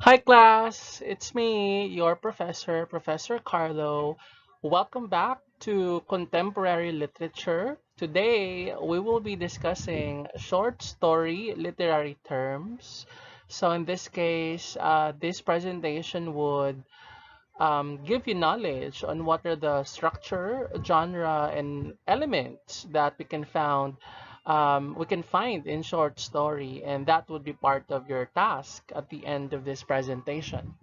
Hi class, it's me, your professor, Professor Carlo. Welcome back to Contemporary Literature. Today, we will be discussing short story literary terms. So in this case, this presentation would give you knowledge on what are the structure, genre, and elements that we can find in short story, and that would be part of your task at the end of this presentation.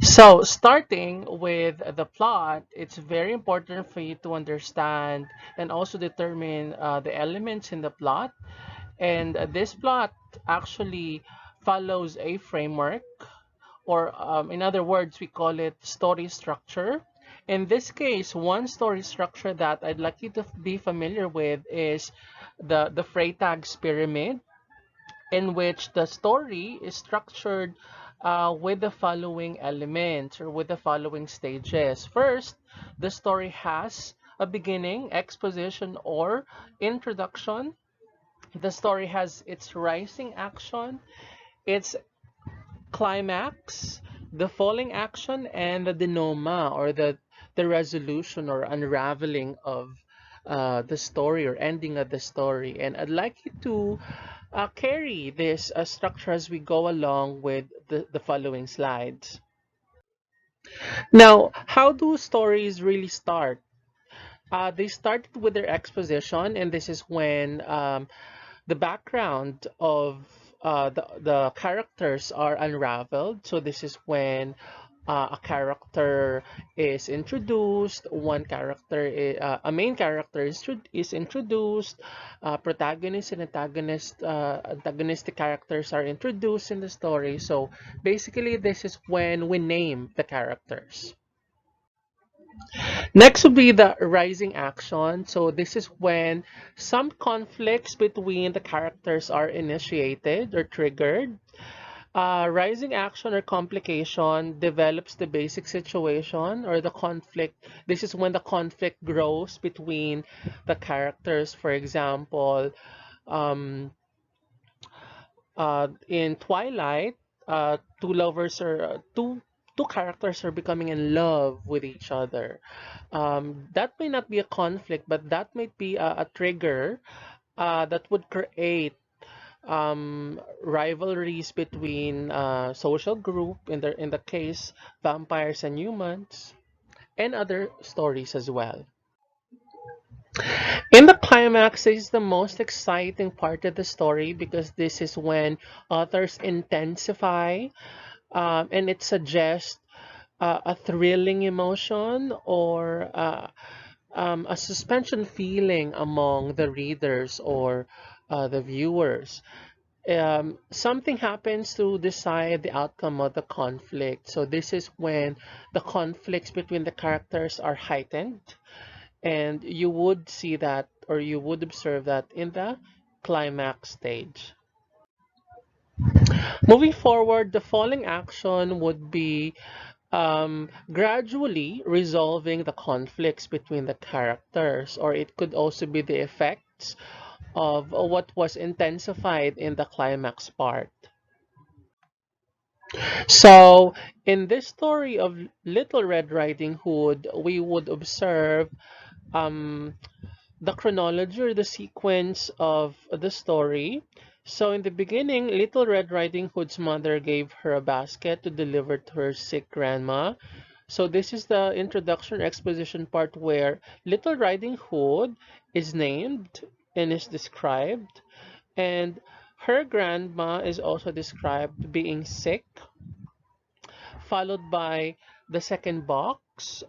So, starting with the plot, it's very important for you to understand and also determine the elements in the plot. And this plot actually follows a framework, or in other words, we call it story structure. In this case, one story structure that I'd like you to be familiar with is the Freytag's pyramid, in which the story is structured with the following elements or with the following stages. First, the story has a beginning, exposition, or introduction. The story has its rising action, its climax, the falling action, and the denouement, or the resolution or unraveling of the story or ending of the story. And I'd like you to carry this structure as we go along with the following slides. Now, how do stories really start? They started with their exposition, and this is when the background of the characters are unraveled. So this is when a character is introduced, a main character is introduced, protagonist and antagonistic characters are introduced in the story. So basically, this is when we name the characters. Next would be the rising action. So this is when some conflicts between the characters are initiated or triggered. Rising action or complication develops the basic situation or the conflict. This is when the conflict grows between the characters. For example, um, in Twilight, two characters are becoming in love with each other. That may not be a conflict, but that might be a trigger that would create rivalries between social group, in the case vampires and humans, and other stories as well. In the climax is the most exciting part of the story because this is when authors intensify and it suggests a thrilling emotion or a suspension feeling among the readers or the viewers. Something happens to decide the outcome of the conflict. So this is when the conflicts between the characters are heightened, and you would see that or you would observe that in the climax stage. Moving forward, the falling action would be gradually resolving the conflicts between the characters, or it could also be the effects of what was intensified in the climax part. So, in this story of Little Red Riding Hood, we would observe um, the chronology or the sequence of the story. So, in the beginning, Little Red Riding Hood's mother gave her a basket to deliver to her sick grandma. So, this is the introduction exposition part where Little Riding Hood is named and is described, and her grandma is also described being sick, followed by the second box,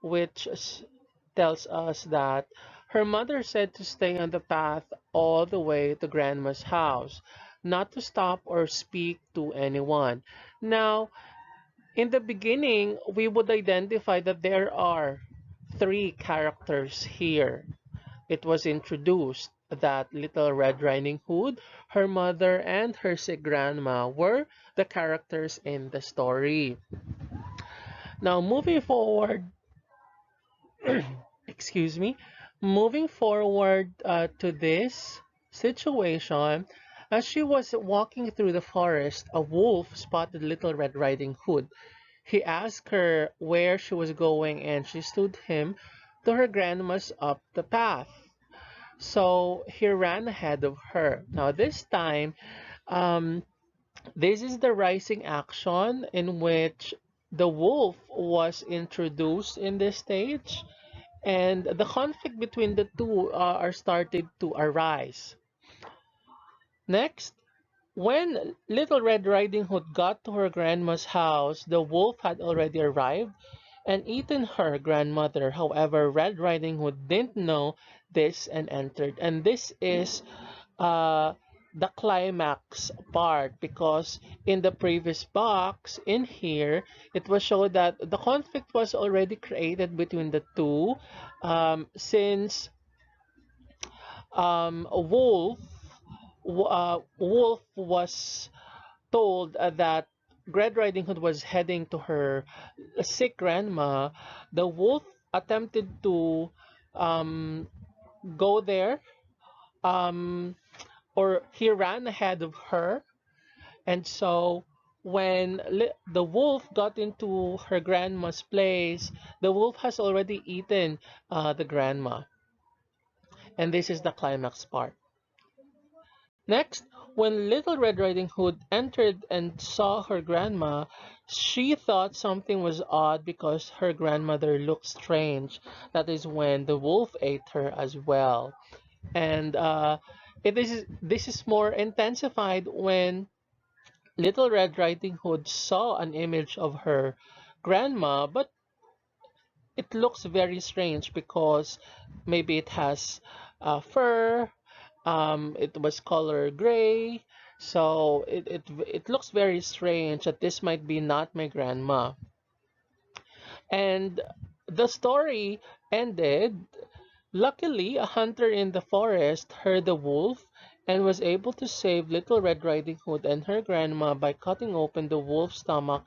which tells us that her mother said to stay on the path all the way to Grandma's house, not to stop or speak to anyone. Now, in the beginning, we would identify that there are three characters here. It was introduced that Little Red Riding Hood, her mother, and her sick grandma were the characters in the story. Now, moving forward, excuse me, moving forward to this situation, As she was walking through the forest, a wolf spotted Little Red Riding Hood. He asked her where she was going, and she stood him to her grandma's up the path. So he ran ahead of her. Now, this time, um, this is the rising action in which the wolf was introduced in this stage, and the conflict between the two are started to arise. Next, when Little Red Riding Hood got to her grandma's house, the wolf had already arrived and eaten her grandmother. However, Red Riding Hood didn't know this and entered. And this is uh, the climax part, because in the previous box, in here, it was shown that the conflict was already created between the two, since Wolf was told that Red Riding Hood was heading to her sick grandma. The wolf attempted to um, go there, um, or he ran ahead of her. And so when the wolf got into her grandma's place, the wolf has already eaten the grandma. And this is the climax part. Next, when Little Red Riding Hood entered and saw her grandma, she thought something was odd because her grandmother looked strange. That is when the wolf ate her as well. And this is more intensified when Little Red Riding Hood saw an image of her grandma, but it looks very strange because maybe it has fur, it was color gray, so it looks very strange that this might be not my grandma. And the story ended. Luckily, a hunter in the forest heard the wolf and was able to save Little Red Riding Hood and her grandma by cutting open the wolf's stomach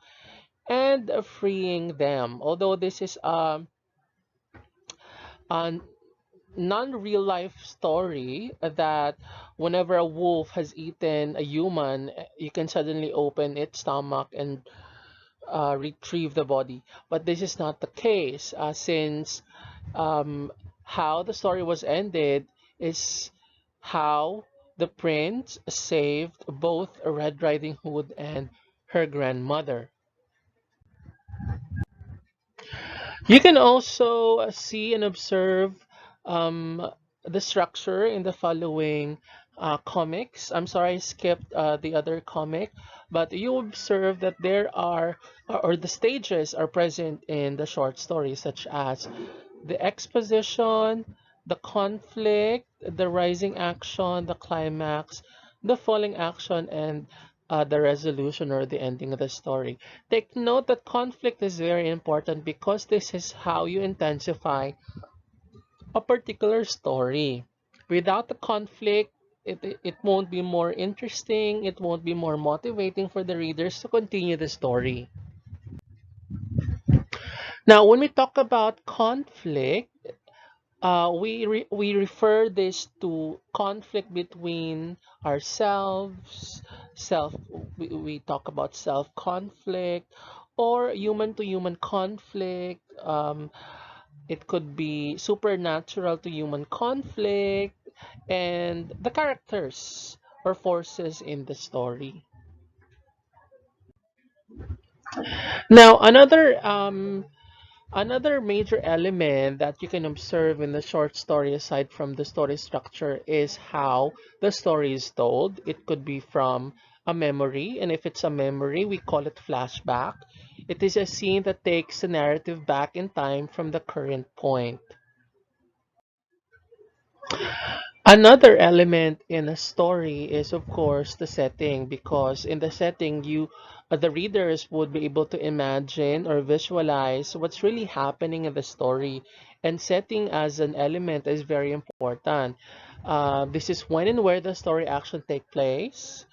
and freeing them. Although this is a non-real life story that whenever a wolf has eaten a human, you can suddenly open its stomach and retrieve the body. But this is not the case, since um, how the story was ended is how the prince saved both Red Riding Hood and her grandmother. You can also see and observe um, the structure in the following comics. I'm sorry, I skipped the other comic, but you observe that there are, or the stages are present in the short story, such as the exposition, the conflict, the rising action, the climax, the falling action, and the resolution or the ending of the story. Take note that conflict is very important because this is how you intensify a particular story. Without the conflict, it won't be more interesting, it won't be more motivating for the readers to continue the story. Now, when we talk about conflict, we refer this to conflict between ourselves, self. We talk about self conflict or human to human conflict. It could be supernatural to human conflict, and the characters or forces in the story. Now, another major element that you can observe in the short story, aside from the story structure, is how the story is told. It could be from a memory, and if it's a memory, we call it flashback. It is a scene that takes the narrative back in time from the current point. Another element in a story is, of course, the setting, because in the setting, the readers, would be able to imagine or visualize what's really happening in the story. And setting as an element is very important. This is when and where the story action take place.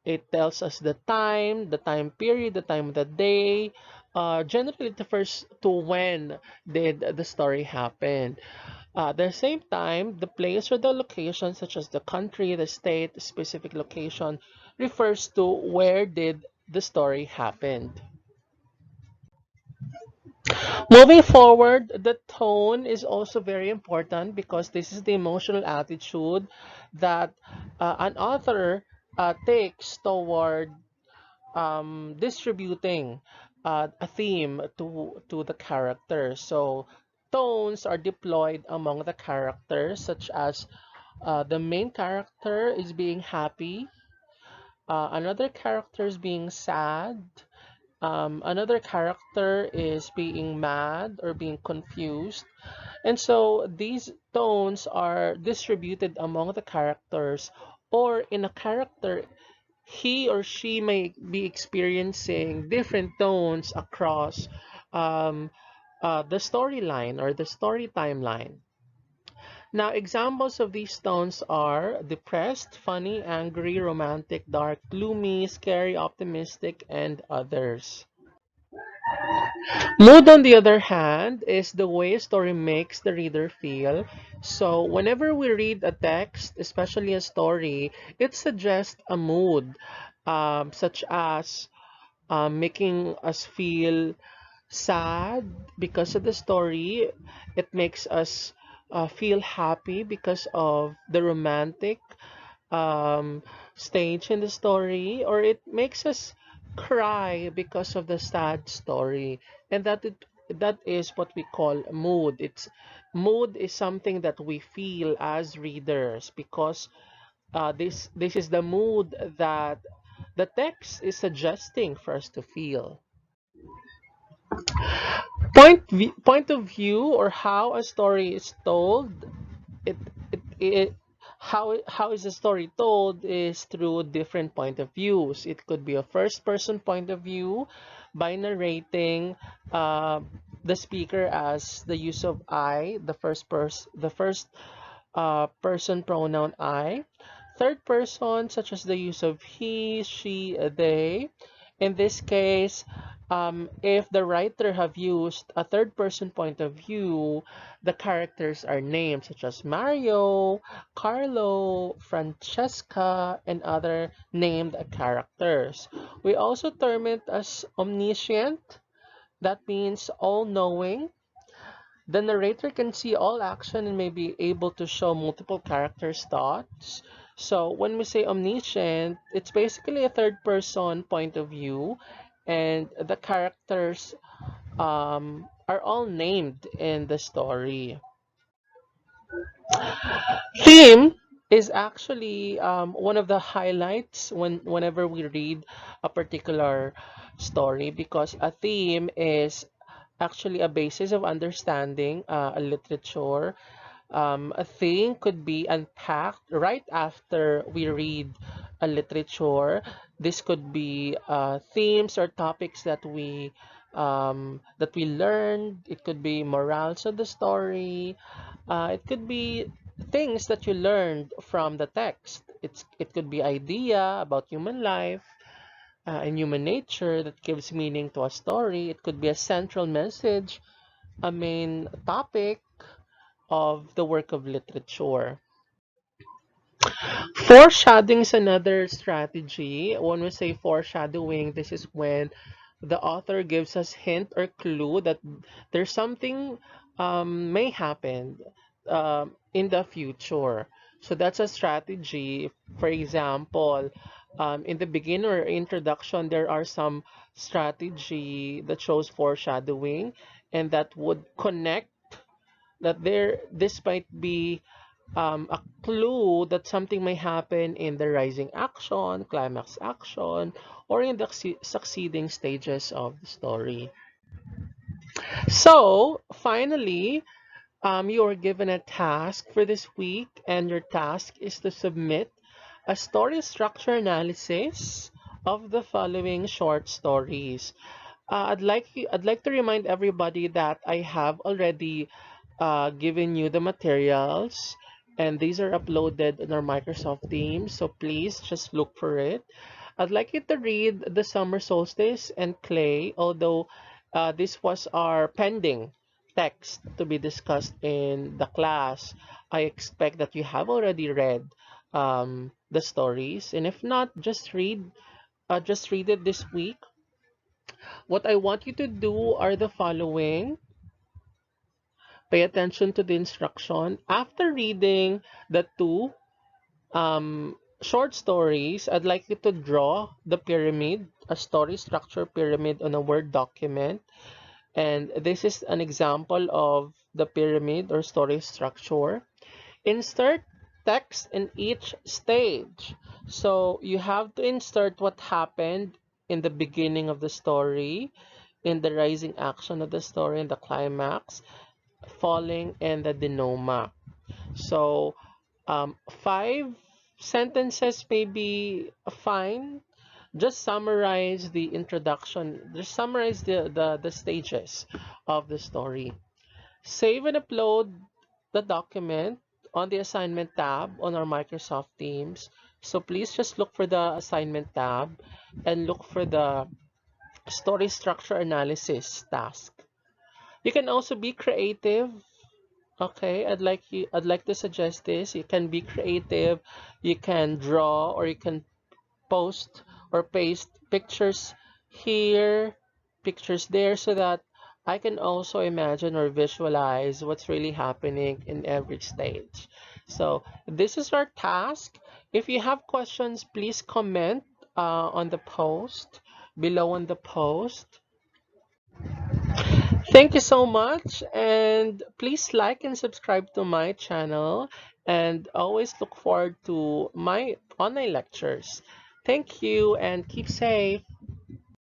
It tells us the time period, the time of the day. Generally, it refers to when did the story happen. At the same time, the place or the location, such as the country, the state, the specific location, refers to where did the story happen. Moving forward, the tone is also very important because this is the emotional attitude that an author takes toward distributing a theme to the characters. So tones are deployed among the characters, such as the main character is being happy, another character is being sad, another character is being mad or being confused. And so these tones are distributed among the characters, or in a character, he or she may be experiencing different tones across um, the storyline or the story timeline. Now, examples of these tones are depressed, funny, angry, romantic, dark, gloomy, scary, optimistic, and others. Mood, on the other hand, is the way a story makes the reader feel. So, whenever we read a text, especially a story, it suggests a mood, such as making us feel sad because of the story. It makes us feel happy because of the romantic um, stage in the story, or it makes us cry because of the sad story. And that is what we call mood. It's mood is something that we feel as readers because this is the mood that the text is suggesting for us to feel. Point of view, or how a story is told, it it how is the story told is through different point of views. It could be a first person point of view by narrating uh, the speaker as the use of I, the first person pronoun I. Third person, such as the use of he, she, they. In this case, if the writer have used a third person point of view, the characters are named such as Mario, Carlo, Francesca, and other named characters. We also term it as omniscient. That means all-knowing. The narrator can see all action and may be able to show multiple characters' thoughts. So when we say omniscient, it's basically a third person point of view, and the characters are all named in the story. Theme is actually one of the highlights whenever we read a particular story, because a theme is actually a basis of understanding a literature. A thing could be unpacked right after we read a literature. This could be themes or topics that we learned. It could be morals of the story. It could be things that you learned from the text. It could be idea about human life and human nature that gives meaning to a story. It could be a central message, a main topic of the work of literature. Foreshadowing is another strategy. When we say foreshadowing, this is when the author gives us hint or clue that there's something may happen in the future. So that's a strategy. For example, in the beginning or introduction, there are some strategy that shows foreshadowing, and that would connect that this might be a clue that something may happen in the rising action, climax action, or in the succeeding stages of the story. So, finally, you are given a task for this week, and your task is to submit a story structure analysis of the following short stories. I'd like to remind everybody that I have already given you the materials, and these are uploaded in our Microsoft Teams. So please just look for it. I'd like you to read The Summer Solstice and Clay, although this was our pending text to be discussed in the class, I expect that you have already read the stories, and if not, just read it this week. What I want you to do are the following. Pay attention to the instruction. After reading the two short stories, I'd like you to draw the pyramid, a story structure pyramid on a Word document. And this is an example of the pyramid or story structure. Insert text in each stage. So you have to insert what happened in the beginning of the story, in the rising action of the story, in the climax, falling, and the denouement. So 5 sentences may be fine. Just summarize the introduction. Just summarize the stages of the story. Save and upload the document on the assignment tab on our Microsoft Teams. So please just look for the assignment tab and look for the story structure analysis task. You can also be creative. Okay, I'd like to suggest this. You can be creative. You can draw, or you can post or paste pictures here, pictures there, so that I can also imagine or visualize what's really happening in every stage. So this is our task. If you have questions, please comment on the post, below on the post. Thank you so much, and please like and subscribe to my channel, and always look forward to my online lectures. Thank you and keep safe.